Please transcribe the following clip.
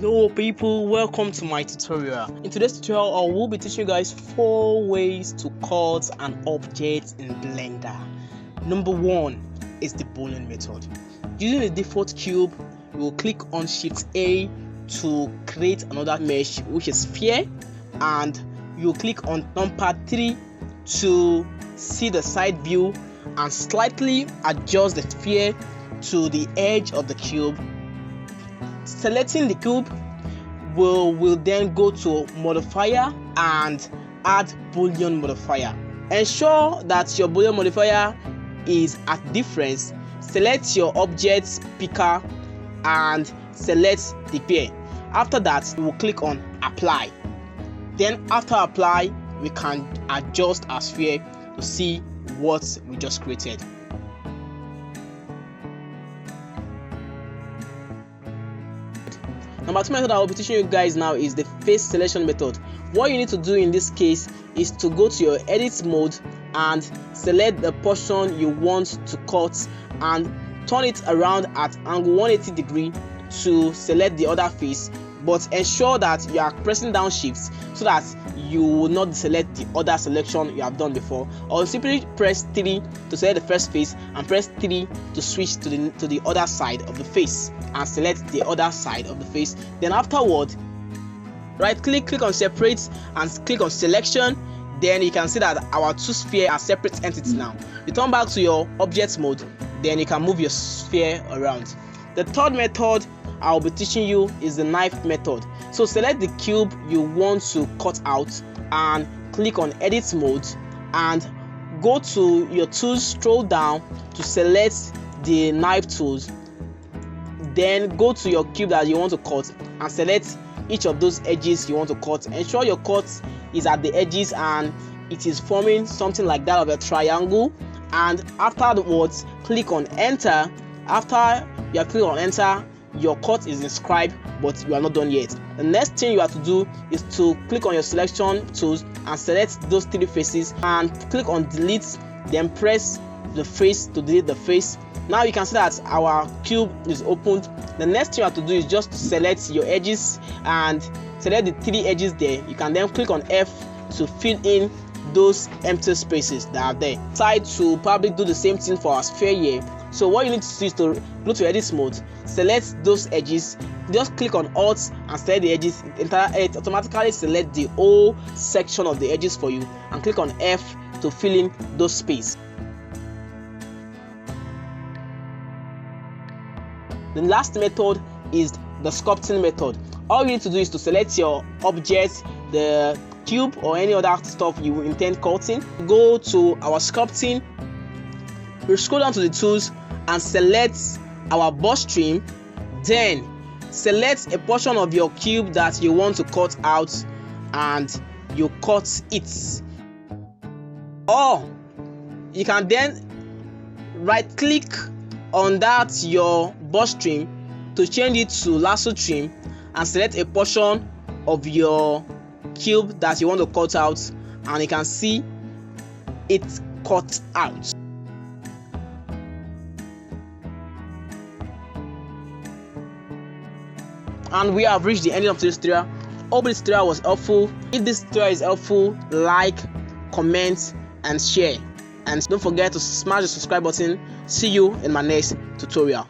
Hello people, welcome to my tutorial. In today's tutorial, I will be teaching you guys 4 ways to cut an object in Blender. Number 1 is the boolean method. Using the default cube, you will click on Shift A to create another mesh, which is sphere, and you click on number 3 to see the side view and slightly adjust the sphere to the edge of the cube. Selecting the cube will then go to modifier and add boolean modifier. Ensure that your boolean modifier is at difference. Select your object picker and select the pair. After that, we will click on apply. Then after apply, we can adjust our sphere to see what we just created. Number 2 method I will be teaching you guys now is the face selection method. What you need to do in this case is to go to your edit mode and select the portion you want to cut and turn it around at angle 180 degree to select the other face, but ensure that you are pressing down shift so that you will not select the other selection you have done before, or simply press 3 to select the first face and press 3 to switch to the other side of the face and select the other side of the face. Then afterward, right click on separate and click on selection. Then you can see that our 2 spheres are separate entities now. You turn back to your object mode, then you can move your sphere around. The third method I'll be teaching you is the knife method. So select the cube you want to cut out and click on edit mode and go to your tools, scroll down to select the knife tools. Then go to your cube that you want to cut and select each of those edges you want to cut. Ensure your cut is at the edges and it is forming something like that of a triangle, and afterwards click on enter. After you have clicked on enter, your cut is inscribed, but you are not done yet. The next thing you have to do is to click on your selection tools and select those 3 faces and click on delete, then press the face to delete the face. Now you can see that our cube is opened. The next thing you have to do is just to select your edges and select the 3 edges there. You can then click on F to fill in those empty spaces that are there. Decide to probably do the same thing for our sphere here. So what you need to do is to go to edit mode, select those edges, just click on Alt and select the edges. It automatically select the whole section of the edges for you, and click on F to fill in those spaces. The last method is the sculpting method. All you need to do is to select your object, the cube or any other stuff you intend cutting. Go to our sculpting, we scroll down to the tools and select our boss trim. Then select a portion of your cube that you want to cut out and you cut it. Or you can then right click on that your boss trim to change it to lasso trim and select a portion of your cube that you want to cut out, and you can see it cut out. And we have reached the end of today's tutorial. Hope this tutorial was helpful. If this tutorial is helpful, like, comment and share, and don't forget to smash the subscribe button. See you in my next tutorial.